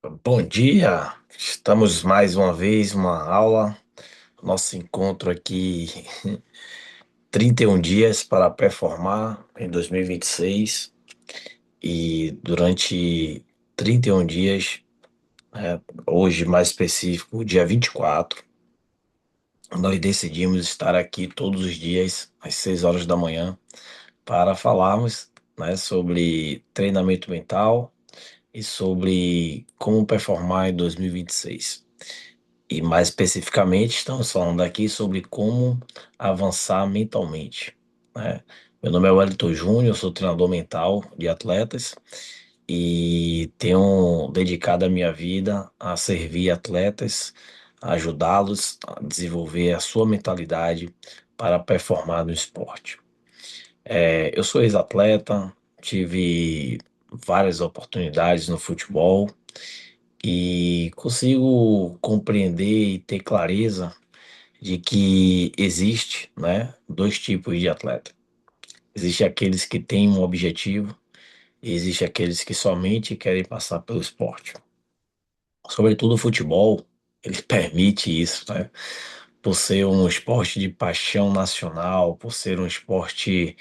Bom dia, estamos mais uma vez uma aula, nosso encontro aqui, 31 dias para performar em 2026 e durante 31 dias, hoje mais específico, dia 24, nós decidimos estar aqui todos os dias às 6 horas da manhã para falarmos, sobre treinamento mental e sobre como performar em 2026. E mais especificamente, estamos falando aqui sobre como avançar mentalmente, né? Meu nome é Wellington Júnior, eu sou treinador mental de atletas e tenho dedicado a minha vida a servir atletas, a ajudá-los a desenvolver a sua mentalidade para performar no esporte. Eu sou ex-atleta, tive várias oportunidades no futebol e consigo compreender e ter clareza de que existe, dois tipos de atleta. Existe aqueles que têm um objetivo e existe aqueles que somente querem passar pelo esporte. Sobretudo o futebol, ele permite isso, né? Por ser um esporte de paixão nacional, por ser um esporte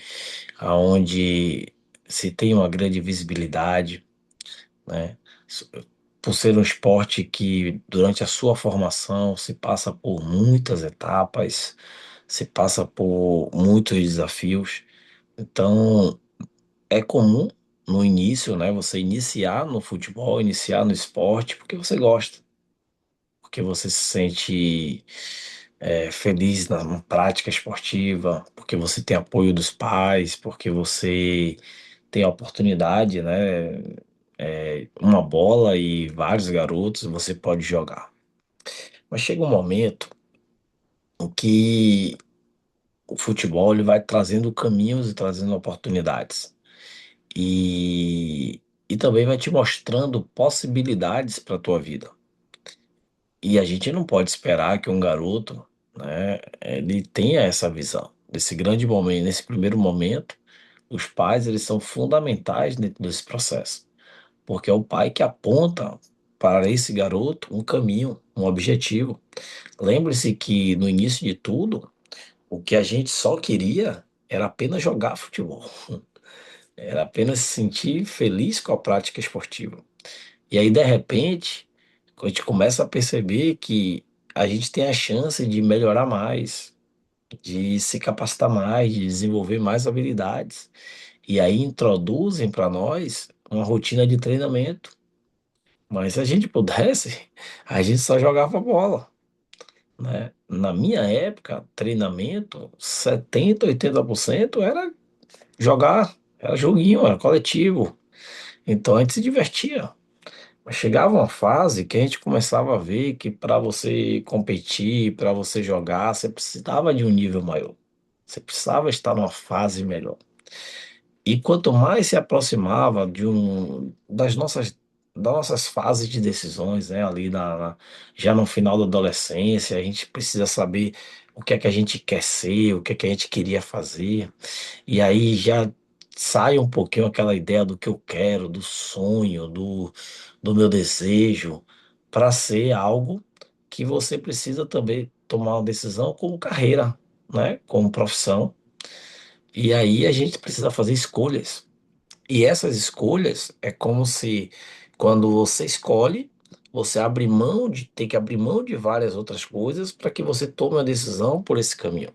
onde se tem uma grande visibilidade, né? Por ser um esporte que, durante a sua formação, se passa por muitas etapas, se passa por muitos desafios. Então, é comum no início, né, você iniciar no futebol, iniciar no esporte, porque você gosta, porque você se sente feliz na prática esportiva, porque você tem apoio dos pais, porque você tem a oportunidade, né? Uma bola e vários garotos você pode jogar. Mas chega um momento em que o futebol ele vai trazendo caminhos e trazendo oportunidades. E também vai te mostrando possibilidades para a tua vida. E a gente não pode esperar que um garoto, né, ele tenha essa visão. Nesse grande momento, nesse primeiro momento, os pais eles são fundamentais dentro desse processo. Porque é o pai que aponta para esse garoto um caminho, um objetivo. Lembre-se que no início de tudo, o que a gente só queria era apenas jogar futebol, era apenas se sentir feliz com a prática esportiva. E aí, de repente, a gente começa a perceber que a gente tem a chance de melhorar mais, de se capacitar mais, de desenvolver mais habilidades. E aí introduzem para nós uma rotina de treinamento. Mas se a gente pudesse, a gente só jogava bola, né? Na minha época, treinamento, 70, 80% era jogar, era joguinho, era coletivo. Então a gente se divertia. Mas chegava uma fase que a gente começava a ver que para você competir, para você jogar, você precisava de um nível maior. Você precisava estar numa fase melhor. E quanto mais se aproximava das nossas fases de decisões, né, ali já no final da adolescência, a gente precisa saber o que é que a gente quer ser, o que é que a gente queria fazer. E aí já sai um pouquinho aquela ideia do que eu quero, do sonho, do meu desejo, para ser algo que você precisa também tomar uma decisão como carreira, né, como profissão. E aí a gente precisa fazer escolhas. E essas escolhas é como se quando você escolhe, você abre mão de ter que abrir mão de várias outras coisas para que você tome uma decisão por esse caminho.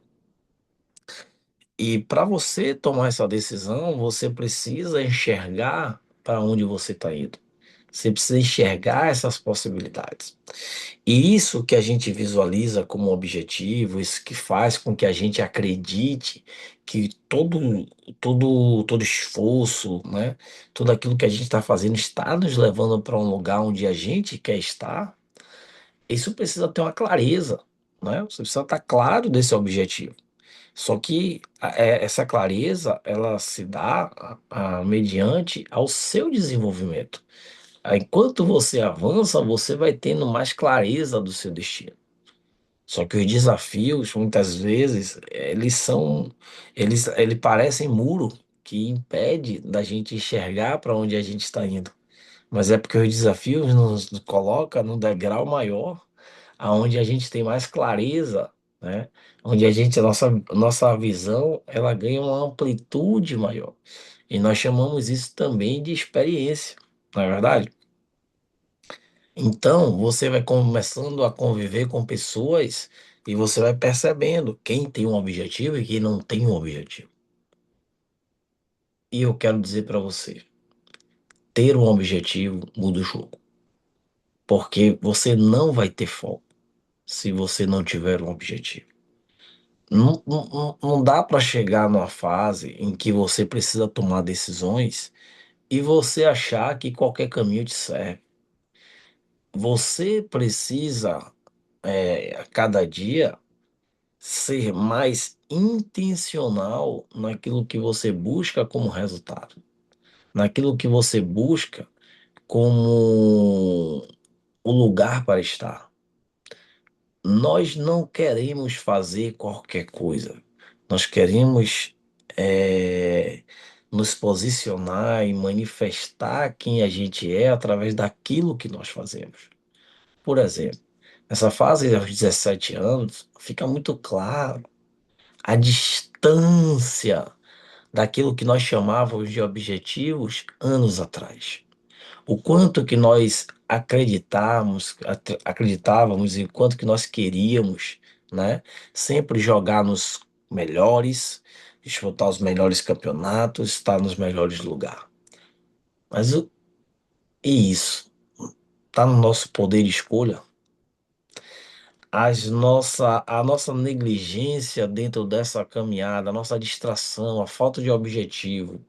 E para você tomar essa decisão, você precisa enxergar para onde você está indo. Você precisa enxergar essas possibilidades. E isso que a gente visualiza como objetivo, isso que faz com que a gente acredite que todo esforço, né, tudo aquilo que a gente está fazendo está nos levando para um lugar onde a gente quer estar, isso precisa ter uma clareza, né? Você precisa estar claro desse objetivo. Só que essa clareza, ela se dá mediante ao seu desenvolvimento. Enquanto você avança, você vai tendo mais clareza do seu destino. Só que os desafios, muitas vezes, eles parecem muro que impede da gente enxergar para onde a gente está indo. mas é porque os desafios nos coloca num degrau maior, aonde a gente tem mais clareza, né? Onde a nossa visão, ela ganha uma amplitude maior. E nós chamamos isso também de experiência, não é verdade? Então, você vai começando a conviver com pessoas e você vai percebendo quem tem um objetivo e quem não tem um objetivo. E eu quero dizer para você, ter um objetivo muda o jogo, porque você não vai ter foco se você não tiver um objetivo. Não dá para chegar numa fase em que você precisa tomar decisões e você achar que qualquer caminho te serve. Você precisa, a cada dia, ser mais intencional naquilo que você busca como resultado, naquilo que você busca como o lugar para estar. Nós não queremos fazer qualquer coisa. Nós queremos é, nos posicionar e manifestar quem a gente é através daquilo que nós fazemos. Por exemplo, nessa fase aos 17 anos, fica muito claro a distância daquilo que nós chamávamos de objetivos anos atrás. O quanto que nós acreditávamos e quanto que nós queríamos, né? Sempre jogar nos melhores, disputar os melhores campeonatos, estar nos melhores lugares. Mas e isso? Está no nosso poder de escolha? A nossa negligência dentro dessa caminhada, a nossa distração, a falta de objetivo,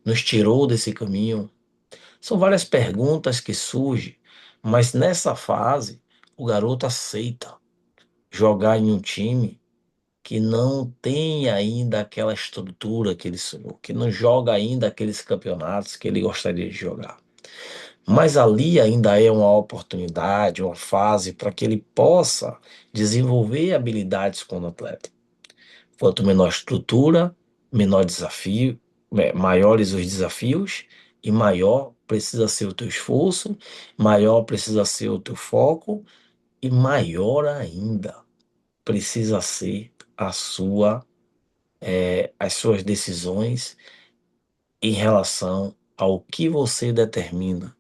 nos tirou desse caminho? São várias perguntas que surgem, mas nessa fase o garoto aceita jogar em um time que não tem ainda aquela estrutura que ele sonhou, que não joga ainda aqueles campeonatos que ele gostaria de jogar. Mas ali ainda é uma oportunidade, uma fase para que ele possa desenvolver habilidades como atleta. Quanto menor estrutura, menor desafio, maiores os desafios e maior precisa ser o teu esforço, maior precisa ser o teu foco e maior ainda precisa ser as suas decisões em relação ao que você determina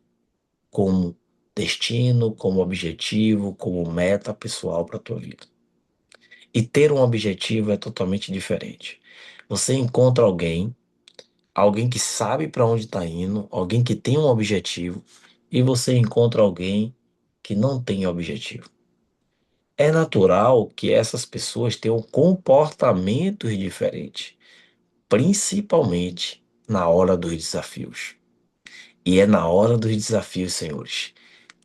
como destino, como objetivo, como meta pessoal para a tua vida. E ter um objetivo é totalmente diferente. Você encontra alguém que sabe para onde está indo, alguém que tem um objetivo, e você encontra alguém que não tem objetivo. É natural que essas pessoas tenham comportamentos diferentes, principalmente na hora dos desafios. E é na hora dos desafios, senhores,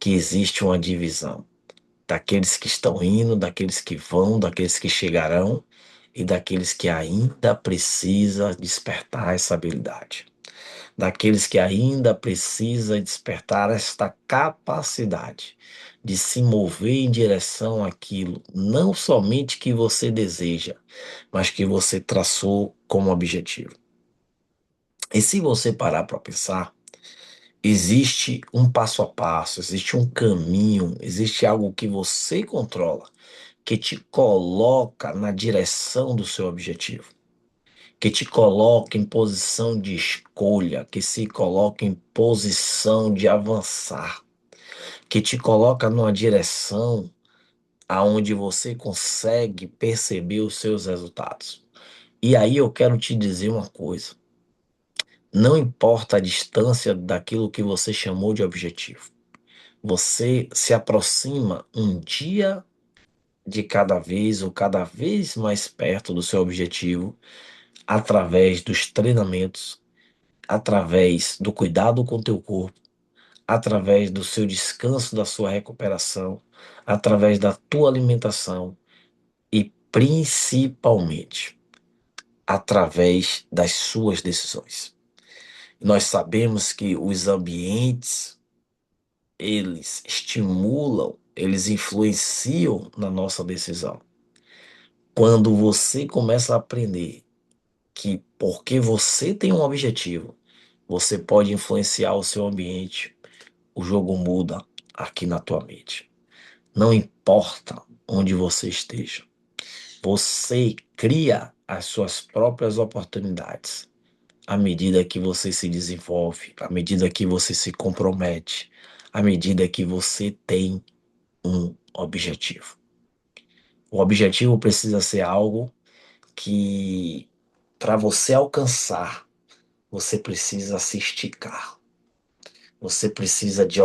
que existe uma divisão daqueles que estão indo, daqueles que vão, daqueles que chegarão e daqueles que ainda precisa despertar essa habilidade. Daqueles que ainda precisa despertar esta capacidade de se mover em direção àquilo, não somente que você deseja, mas que você traçou como objetivo. E se você parar para pensar, existe um passo a passo, existe um caminho, existe algo que você controla, que te coloca na direção do seu objetivo, que te coloca em posição de escolha, que se coloca em posição de avançar, que te coloca numa direção aonde você consegue perceber os seus resultados. E aí eu quero te dizer uma coisa: não importa a distância daquilo que você chamou de objetivo, você se aproxima um dia de cada vez ou cada vez mais perto do seu objetivo através dos treinamentos, através do cuidado com o teu corpo, através do seu descanso, da sua recuperação, através da tua alimentação e principalmente através das suas decisões. Nós sabemos que os ambientes, eles estimulam, eles influenciam na nossa decisão. Quando você começa a aprender que porque você tem um objetivo, você pode influenciar o seu ambiente, o jogo muda aqui na tua mente. Não importa onde você esteja, você cria as suas próprias oportunidades à medida que você se desenvolve, à medida que você se compromete, à medida que você tem um objetivo. O objetivo precisa ser algo que, para você alcançar, você precisa se esticar. Você precisa de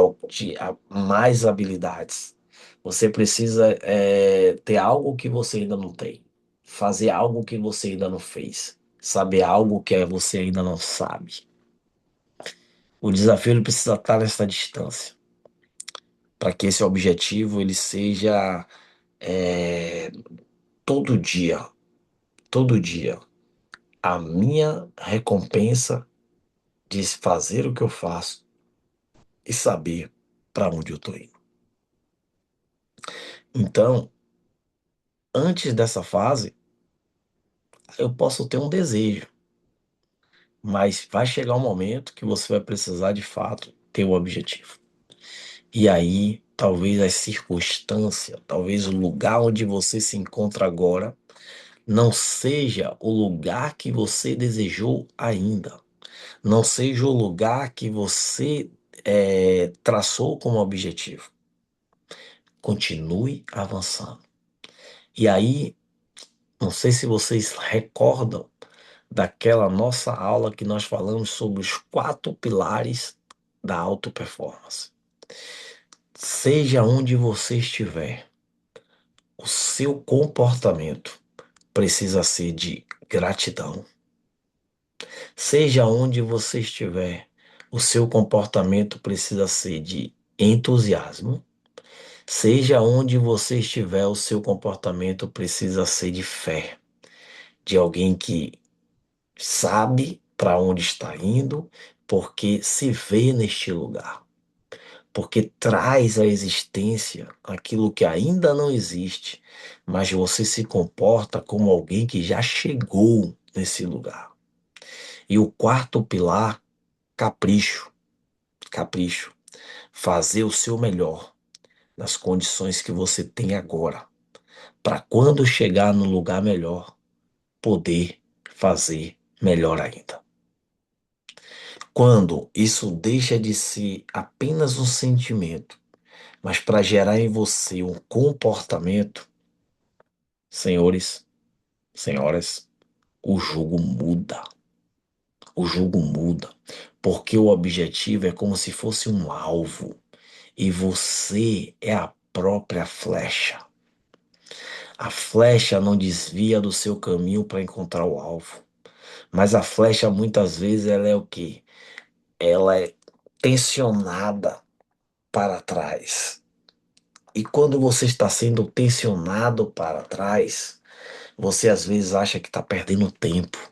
mais habilidades. Você precisa ter algo que você ainda não tem. Fazer algo que você ainda não fez. Saber algo que você ainda não sabe. O desafio ele precisa estar nessa distância. Para que esse objetivo ele seja é, todo dia, todo dia, a minha recompensa de fazer o que eu faço e saber para onde eu estou indo. Então, antes dessa fase, eu posso ter um desejo, mas vai chegar um momento que você vai precisar de fato ter um objetivo. E aí, talvez a circunstância, talvez o lugar onde você se encontra agora, não seja o lugar que você desejou ainda. Não seja o lugar que você traçou como objetivo. Continue avançando. E aí, não sei se vocês recordam daquela nossa aula que nós falamos sobre os quatro pilares da alta performance. Seja onde você estiver, o seu comportamento precisa ser de gratidão. Seja onde você estiver, o seu comportamento precisa ser de entusiasmo. Seja onde você estiver, o seu comportamento precisa ser de fé, de alguém que sabe para onde está indo, porque se vê neste lugar, porque traz à existência aquilo que ainda não existe, mas você se comporta como alguém que já chegou nesse lugar. E o quarto pilar, capricho, capricho, fazer o seu melhor nas condições que você tem agora, para quando chegar no lugar melhor, poder fazer melhor ainda. Quando isso deixa de ser apenas um sentimento, mas para gerar em você um comportamento, senhores, senhoras, o jogo muda. O jogo muda, porque o objetivo é como se fosse um alvo e você é a própria flecha. A flecha não desvia do seu caminho para encontrar o alvo, mas a flecha muitas vezes ela é o quê? Ela é tensionada para trás. E quando você está sendo tensionado para trás, você às vezes acha que está perdendo tempo.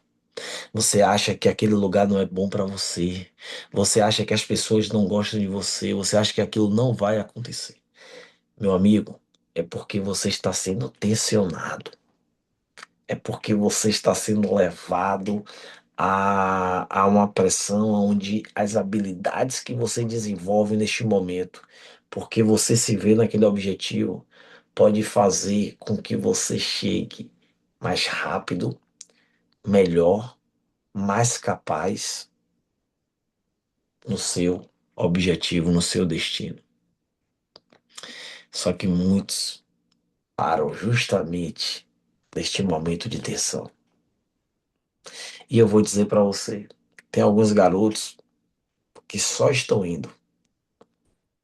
Você acha que aquele lugar não é bom para você. Você acha que as pessoas não gostam de você. Você acha que aquilo não vai acontecer. Meu amigo, é porque você está sendo tensionado. É porque você está sendo levado a uma pressão onde as habilidades que você desenvolve neste momento, porque você se vê naquele objetivo, pode fazer com que você chegue mais rápido, melhor, mais capaz no seu objetivo, no seu destino. Só que muitos param justamente neste momento de tensão. E eu vou dizer para você, tem alguns garotos que só estão indo,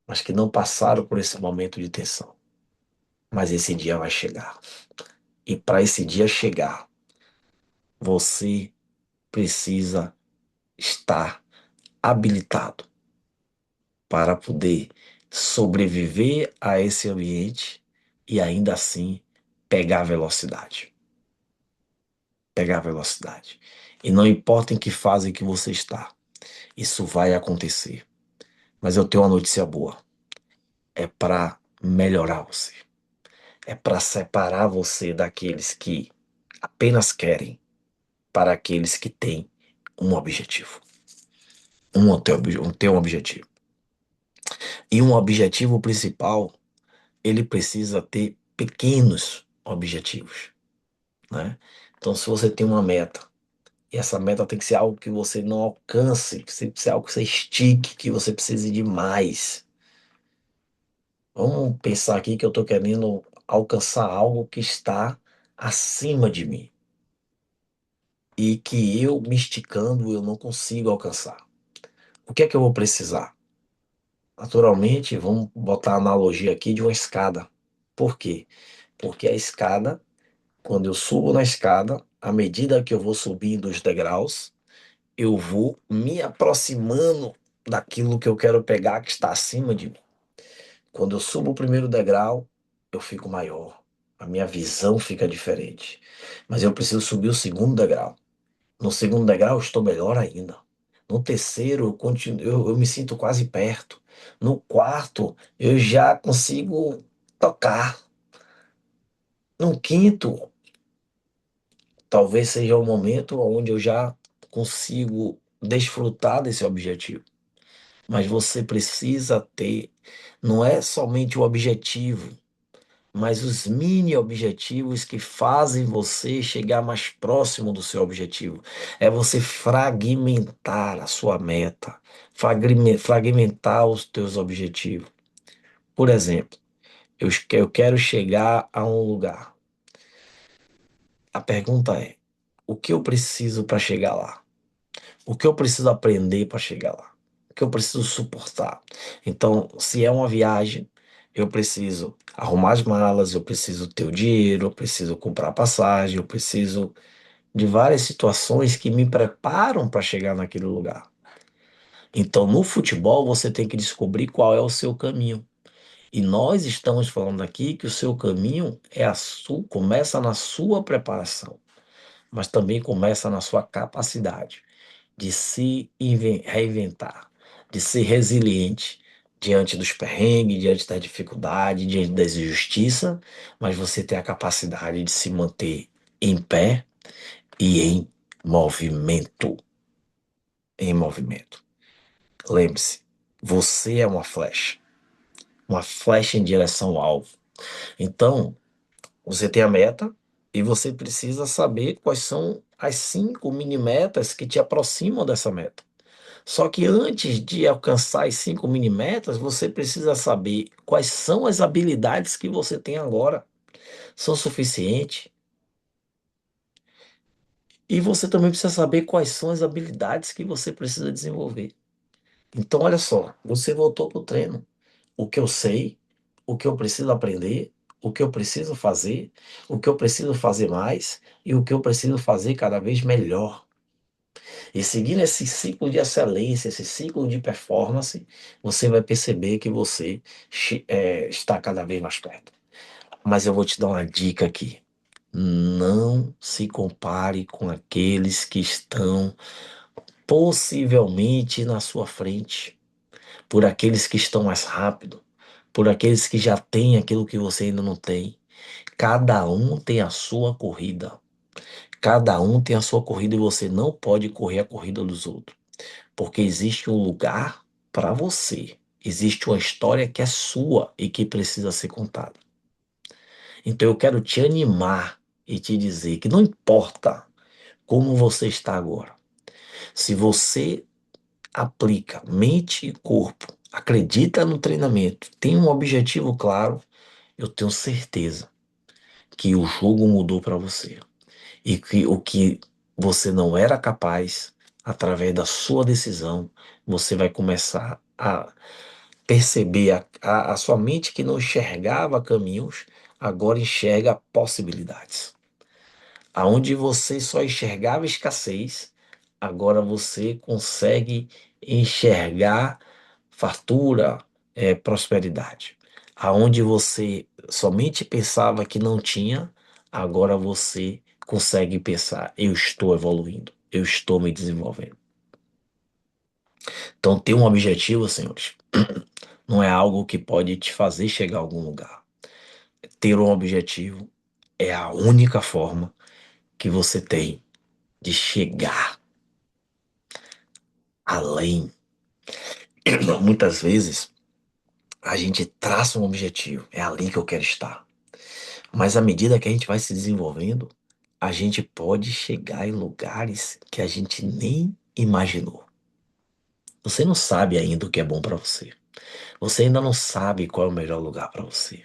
mas que não passaram por esse momento de tensão. Mas esse dia vai chegar. E para esse dia chegar, você precisa estar habilitado para poder sobreviver a esse ambiente e ainda assim pegar velocidade. Pegar velocidade. E não importa em que fase que você está, isso vai acontecer. Mas eu tenho uma notícia boa. É para melhorar você. É para separar você daqueles que apenas querem para aqueles que têm um objetivo. Tem um objetivo. E um objetivo principal, ele precisa ter pequenos objetivos, né? Então, se você tem uma meta, e essa meta tem que ser algo que você não alcance, que tem que ser algo que você estique, que você precise de mais. Vamos pensar aqui que eu estou querendo alcançar algo que está acima de mim e que eu me esticando eu não consigo alcançar. O que é que eu vou precisar? Naturalmente, vamos botar a analogia aqui de uma escada. Por quê? Porque a escada, quando eu subo na escada, à medida que eu vou subindo os degraus, eu vou me aproximando daquilo que eu quero pegar que está acima de mim. Quando eu subo o primeiro degrau, eu fico maior. A minha visão fica diferente. Mas eu preciso subir o segundo degrau. No segundo degrau, eu estou melhor ainda. No terceiro, eu me sinto quase perto. No quarto, eu já consigo tocar. No quinto, talvez seja o momento onde eu já consigo desfrutar desse objetivo. Mas você precisa ter, não é somente o objetivo, mas os mini objetivos que fazem você chegar mais próximo do seu objetivo. É você fragmentar a sua meta, fragmentar os teus objetivos. Por exemplo, eu quero chegar a um lugar. A pergunta é: o que eu preciso para chegar lá? O que eu preciso aprender para chegar lá? O que eu preciso suportar? Então, se é uma viagem, eu preciso arrumar as malas, eu preciso ter o dinheiro, eu preciso comprar passagem, eu preciso de várias situações que me preparam para chegar naquele lugar. Então, no futebol, você tem que descobrir qual é o seu caminho. E nós estamos falando aqui que o seu caminho começa na sua preparação, mas também começa na sua capacidade de se reinventar, de ser resiliente diante dos perrengues, diante da dificuldade, diante das injustiças, mas você tem a capacidade de se manter em pé e em movimento. Em movimento. Lembre-se, você é uma flecha em direção ao alvo. Então, você tem a meta e você precisa saber quais são as 5 mini-metas que te aproximam dessa meta. Só que antes de alcançar as 5 mini-metas, você precisa saber quais são as habilidades que você tem agora. São suficientes? E você também precisa saber quais são as habilidades que você precisa desenvolver. Então, olha só, você voltou para o treino. O que eu sei, o que eu preciso aprender, o que eu preciso fazer, o que eu preciso fazer mais e o que eu preciso fazer cada vez melhor. E seguindo esse ciclo de excelência, esse ciclo de performance, você vai perceber que você está cada vez mais perto. Mas eu vou te dar uma dica aqui. Não se compare com aqueles que estão possivelmente na sua frente, por aqueles que estão mais rápido, por aqueles que já têm aquilo que você ainda não tem. Cada um tem a sua corrida. Cada um tem a sua corrida e você não pode correr a corrida dos outros. Porque existe um lugar para você. Existe uma história que é sua e que precisa ser contada. Então eu quero te animar e te dizer que não importa como você está agora, se você aplica mente e corpo, acredita no treinamento, tem um objetivo claro, eu tenho certeza que o jogo mudou para você e que o que você não era capaz, através da sua decisão, você vai começar a perceber a sua mente que não enxergava caminhos, agora enxerga possibilidades. Aonde você só enxergava escassez, agora você consegue enxergar fartura, prosperidade. Aonde você somente pensava que não tinha, agora você consegue pensar: eu estou evoluindo, eu estou me desenvolvendo. Então, ter um objetivo, senhores, não é algo que pode te fazer chegar a algum lugar. Ter um objetivo é a única forma que você tem de chegar além. Muitas vezes a gente traça um objetivo, é ali que eu quero estar. Mas à medida que a gente vai se desenvolvendo, a gente pode chegar em lugares que a gente nem imaginou. Você não sabe ainda o que é bom para você. Você ainda não sabe qual é o melhor lugar para você.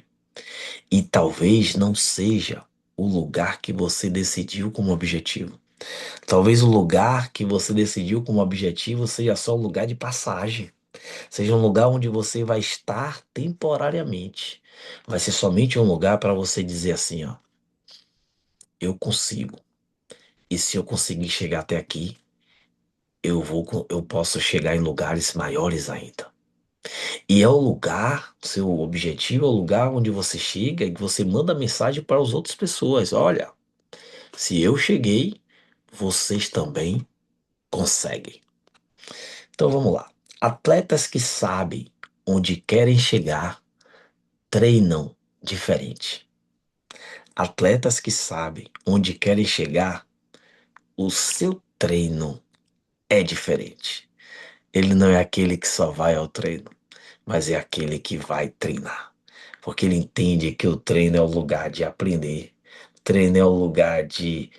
E talvez não seja o lugar que você decidiu como objetivo. Talvez o lugar que você decidiu como objetivo seja só um lugar de passagem. Seja um lugar onde você vai estar temporariamente. Vai ser somente um lugar para você dizer assim, ó, eu consigo. E se eu conseguir chegar até aqui, eu posso chegar em lugares maiores ainda. E é o lugar, seu objetivo é o lugar onde você chega e que você manda mensagem para as outras pessoas. Olha, se eu cheguei, vocês também conseguem. Então vamos lá. Atletas que sabem onde querem chegar treinam diferente. Atletas que sabem onde querem chegar, o seu treino é diferente. Ele não é aquele que só vai ao treino, mas é aquele que vai treinar. Porque ele entende que o treino é o lugar de aprender, treino é o lugar de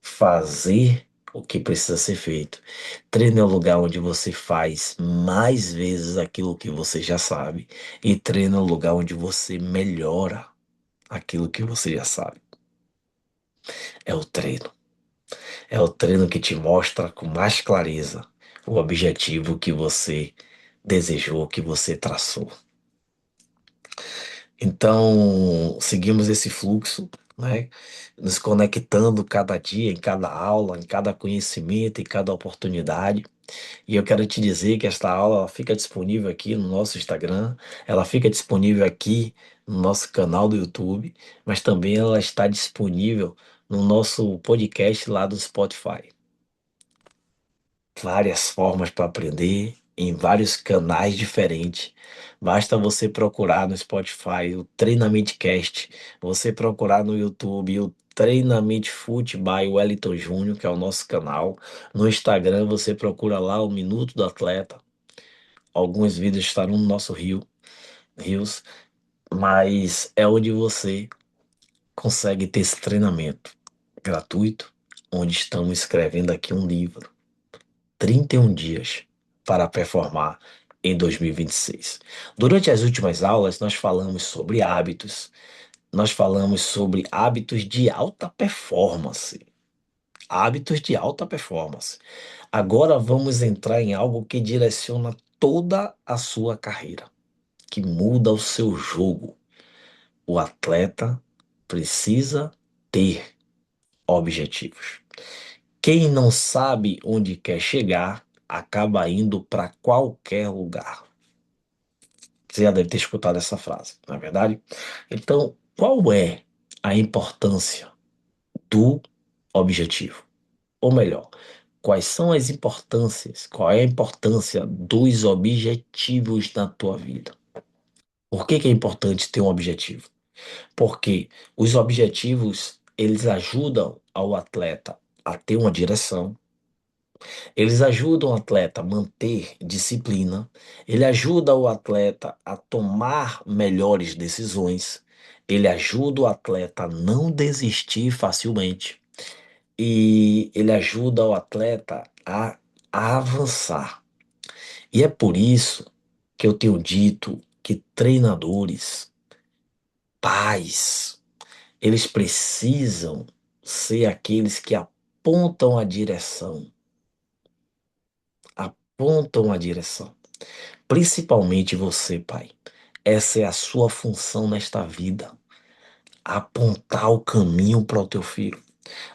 fazer o que precisa ser feito. Treino é o lugar onde você faz mais vezes aquilo que você já sabe, e treino é o lugar onde você melhora aquilo que você já sabe. É o treino. É o treino que te mostra com mais clareza o objetivo que você desejou, que você traçou. Então, seguimos esse fluxo, né? Nos conectando cada dia, em cada aula, em cada conhecimento, em cada oportunidade. E eu quero te dizer que esta aula ela fica disponível aqui no nosso Instagram, ela fica disponível aqui no nosso canal do YouTube, mas também ela está disponível no nosso podcast lá do Spotify. Várias formas para aprender em vários canais diferentes. Basta você procurar no Spotify o Treinamento Cast, você procurar no YouTube o Treinamento Fute by Wellington Júnior, que é o nosso canal. No Instagram você procura lá o Minuto do Atleta. Alguns vídeos estarão no nosso Reels, mas é onde você consegue ter esse treinamento gratuito, onde estamos escrevendo aqui um livro. 31 dias para performar em 2026. Durante as últimas aulas, nós falamos sobre hábitos, nós falamos sobre hábitos de alta performance. Hábitos de alta performance. Agora vamos entrar em algo que direciona toda a sua carreira, que muda o seu jogo. O atleta precisa ter objetivos. Quem não sabe onde quer chegar, acaba indo para qualquer lugar. Você já deve ter escutado essa frase, não é verdade? Então, qual é a importância do objetivo? Ou melhor, quais são as importâncias, qual é a importância dos objetivos na tua vida? Por que que é importante ter um objetivo? Porque os objetivos, eles ajudam ao atleta a ter uma direção. Eles ajudam o atleta a manter disciplina, ele ajuda o atleta a tomar melhores decisões, ele ajuda o atleta a não desistir facilmente e ele ajuda o atleta a avançar. E é por isso que eu tenho dito que treinadores, pais, eles precisam ser aqueles que apontam a direção, apontam a direção. Principalmente você, pai. Essa é a sua função nesta vida. Apontar o caminho para o teu filho.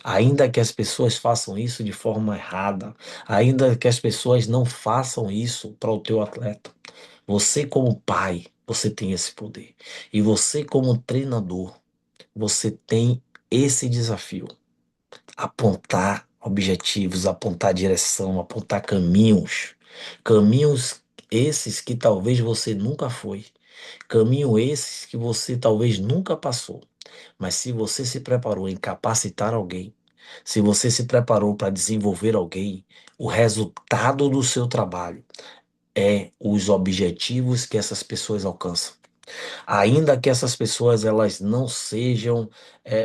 Ainda que as pessoas façam isso de forma errada, ainda que as pessoas não façam isso para o teu atleta, você como pai, você tem esse poder. E você como treinador, você tem esse desafio. Apontar objetivos, apontar direção, apontar caminhos. Caminhos esses que talvez você nunca foi. Caminho esses que você talvez nunca passou. Mas se você se preparou em capacitar alguém, se você se preparou para desenvolver alguém, o resultado do seu trabalho é os objetivos que essas pessoas alcançam. Ainda que essas pessoas elas não sejam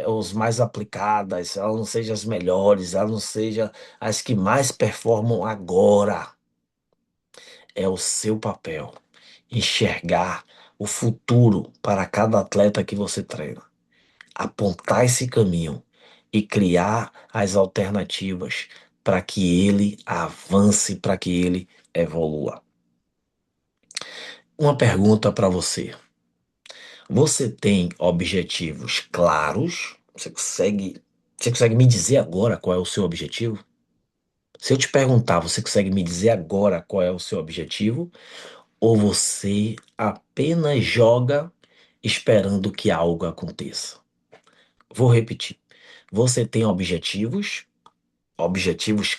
os mais aplicadas, elas não sejam as melhores, elas não sejam as que mais performam agora, é o seu papel enxergar o futuro para cada atleta que você treina, apontar esse caminho e criar as alternativas para que ele avance, para que ele evolua. Uma pergunta para você. Você tem objetivos claros? Você consegue me dizer agora qual é o seu objetivo? Se eu te perguntar, você consegue me dizer agora qual é o seu objetivo? Ou você apenas joga esperando que algo aconteça? Vou repetir. Você tem objetivos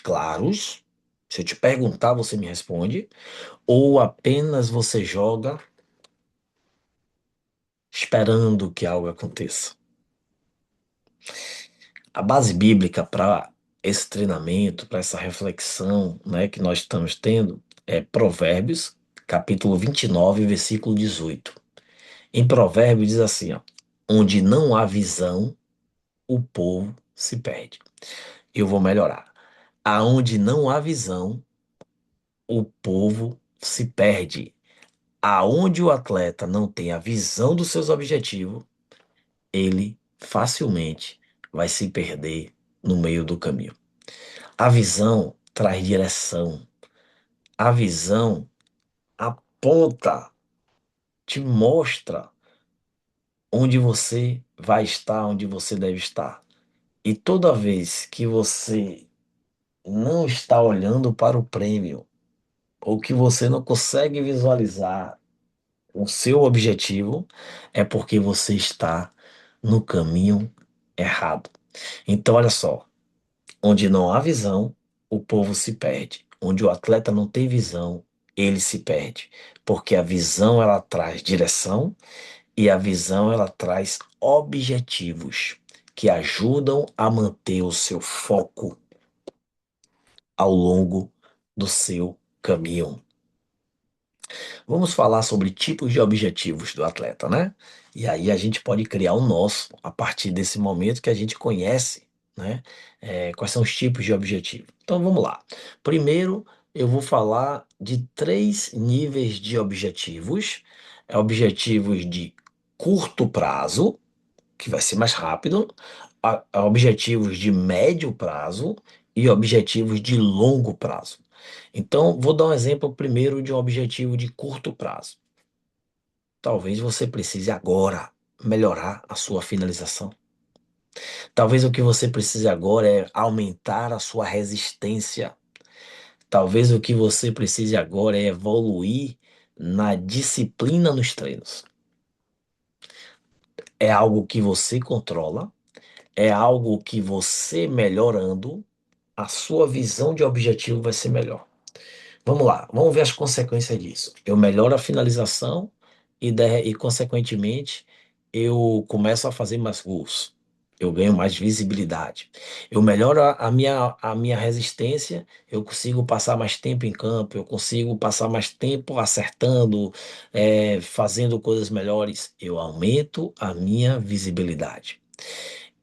claros? Se eu te perguntar, você me responde? Ou apenas você joga esperando que algo aconteça? A base bíblica para esse treinamento, para essa reflexão, né, que nós estamos tendo, é Provérbios, capítulo 29, versículo 18. Em Provérbios diz assim, ó, onde não há visão, o povo se perde. Eu vou melhorar. Aonde não há visão, o povo se perde. Aonde o atleta não tem a visão dos seus objetivos, ele facilmente vai se perder no meio do caminho. A visão traz direção. A visão aponta, te mostra onde você vai estar, onde você deve estar. E toda vez que você não está olhando para o prêmio, ou que você não consegue visualizar o seu objetivo, é porque você está no caminho errado. Então, olha só. Onde não há visão, o povo se perde. Onde o atleta não tem visão, ele se perde. Porque a visão ela traz direção e a visão ela traz objetivos que ajudam a manter o seu foco ao longo do seu caminho. Vamos falar sobre tipos de objetivos do atleta, né? E aí a gente pode criar o nosso a partir desse momento que a gente conhece, né? Quais são os tipos de objetivo. Então vamos lá. Primeiro, eu vou falar de três níveis de objetivos. Objetivos de curto prazo, que vai ser mais rápido, a objetivos de médio prazo e objetivos de longo prazo. Então, vou dar um exemplo primeiro de um objetivo de curto prazo. Talvez você precise agora melhorar a sua finalização. Talvez o que você precise agora é aumentar a sua resistência. Talvez o que você precise agora é evoluir na disciplina nos treinos. É algo que você controla, é algo que você melhorando, a sua visão de objetivo vai ser melhor. Vamos lá, vamos ver as consequências disso. Eu melhoro a finalização e consequentemente, eu começo a fazer mais gols. Eu ganho mais visibilidade. Eu melhoro a minha resistência, eu consigo passar mais tempo em campo, eu consigo passar mais tempo acertando, fazendo coisas melhores. Eu aumento a minha visibilidade.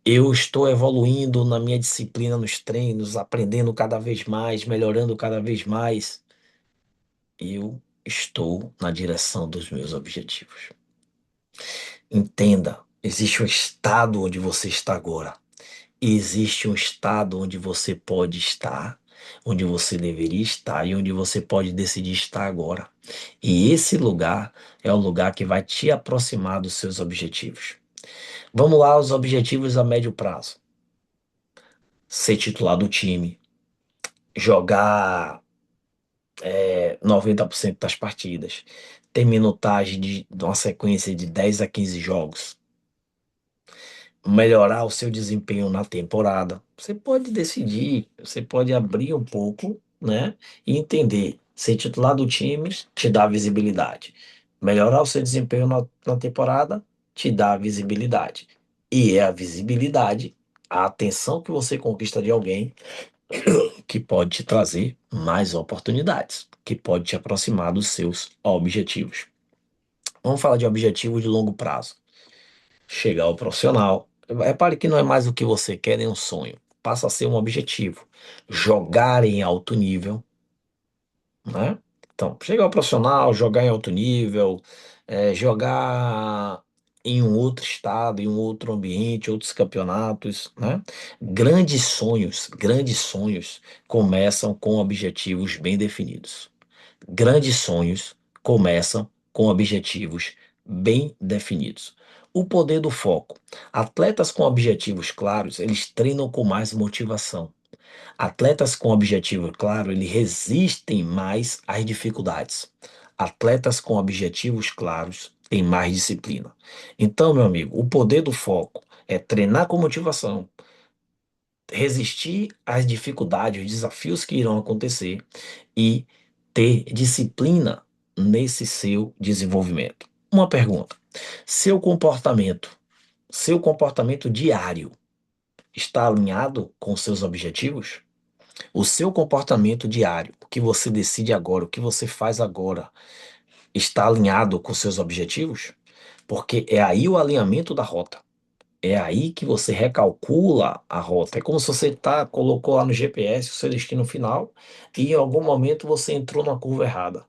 Eu estou evoluindo na minha disciplina nos treinos, aprendendo cada vez mais, melhorando cada vez mais. Eu estou na direção dos meus objetivos. Entenda, existe um estado onde você está agora. E existe um estado onde você pode estar, onde você deveria estar e onde você pode decidir estar agora. E esse lugar é o lugar que vai te aproximar dos seus objetivos. Vamos lá, os objetivos a médio prazo. Ser titular do time, jogar 90% das partidas, ter minutagem de uma sequência de 10 a 15 jogos, melhorar o seu desempenho na temporada. Você pode decidir, você pode abrir um pouco, né, e entender. Ser titular do time te dá visibilidade. Melhorar o seu desempenho na temporada te dá visibilidade. E é a visibilidade, a atenção que você conquista de alguém que pode te trazer mais oportunidades, que pode te aproximar dos seus objetivos. Vamos falar de objetivo de longo prazo. Chegar ao profissional. Repare que não é mais o que você quer nem um sonho. Passa a ser um objetivo. Jogar em alto nível, né? Então, chegar ao profissional, jogar em alto nível, jogar em um outro estado, em um outro ambiente, outros campeonatos, né? Grandes sonhos começam com objetivos bem definidos. Grandes sonhos começam com objetivos bem definidos. O poder do foco. Atletas com objetivos claros, eles treinam com mais motivação. Atletas com objetivo claro, eles resistem mais às dificuldades. Atletas com objetivos claros têm mais disciplina. Então, meu amigo, o poder do foco é treinar com motivação, resistir às dificuldades, os desafios que irão acontecer e ter disciplina nesse seu desenvolvimento. Uma pergunta: seu comportamento, seu comportamento diário está alinhado com seus objetivos? O seu comportamento diário, o que você decide agora, o que você faz agora, está alinhado com seus objetivos? Porque é aí o alinhamento da rota. É aí que você recalcula a rota. É como se você colocou lá no GPS o seu destino final e em algum momento você entrou numa curva errada. O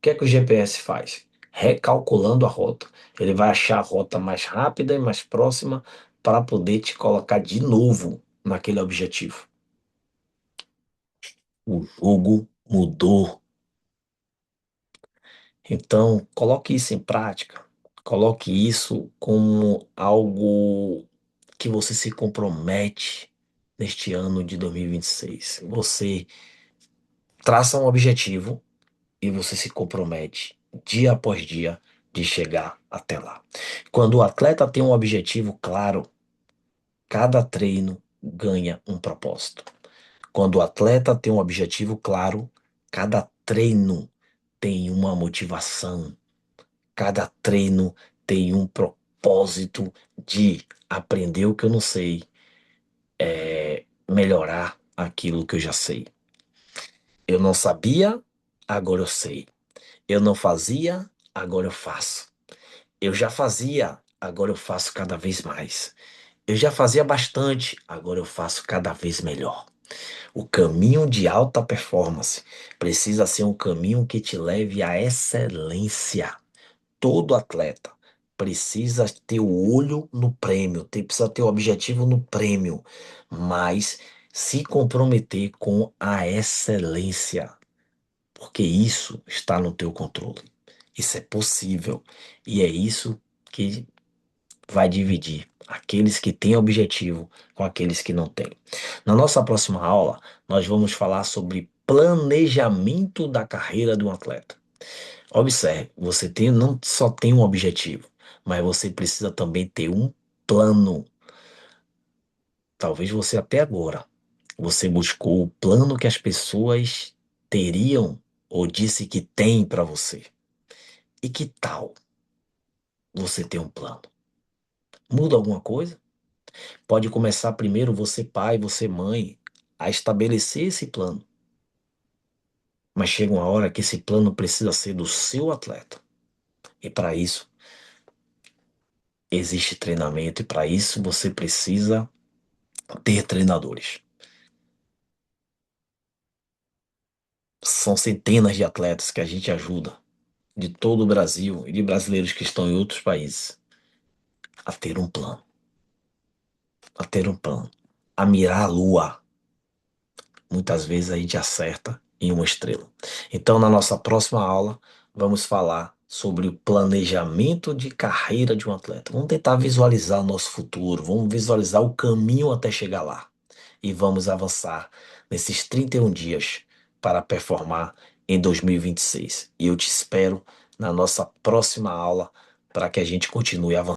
que é que o GPS faz? Recalculando a rota. Ele vai achar a rota mais rápida e mais próxima para poder te colocar de novo naquele objetivo. O jogo mudou. Então, coloque isso em prática. Coloque isso como algo que você se compromete neste ano de 2026. Você traça um objetivo e você se compromete dia após dia de chegar até lá. Quando o atleta tem um objetivo claro, cada treino ganha um propósito. Quando o atleta tem um objetivo claro, cada treino tem uma motivação. Cada treino tem um propósito de aprender o que eu não sei, melhorar aquilo que eu já sei. Eu não sabia, agora eu sei. Eu não fazia, agora eu faço. Eu já fazia, agora eu faço cada vez mais. Eu já fazia bastante, agora eu faço cada vez melhor. O caminho de alta performance precisa ser um caminho que te leve à excelência. Todo atleta precisa ter o olho no prêmio, precisa ter o objetivo no prêmio, mas se comprometer com a excelência, porque isso está no teu controle. Isso é possível e é isso que vai dividir aqueles que têm objetivo com aqueles que não têm. Na nossa próxima aula, nós vamos falar sobre planejamento da carreira de um atleta. Observe, não só tem um objetivo, mas você precisa também ter um plano. Talvez você até agora, você buscou o plano que as pessoas teriam ou disse que tem para você. E que tal você ter um plano? Muda alguma coisa? Pode começar primeiro você pai, você mãe, a estabelecer esse plano. Mas chega uma hora que esse plano precisa ser do seu atleta. E para isso existe treinamento e para isso você precisa ter treinadores. São centenas de atletas que a gente ajuda, de todo o Brasil e de brasileiros que estão em outros países, a ter um plano, a ter um plano, a mirar a lua. Muitas vezes a gente acerta em uma estrela. Então, na nossa próxima aula, vamos falar sobre o planejamento de carreira de um atleta. Vamos tentar visualizar o nosso futuro, vamos visualizar o caminho até chegar lá. E vamos avançar nesses 31 dias para performar em 2026. E eu te espero na nossa próxima aula para que a gente continue avançando.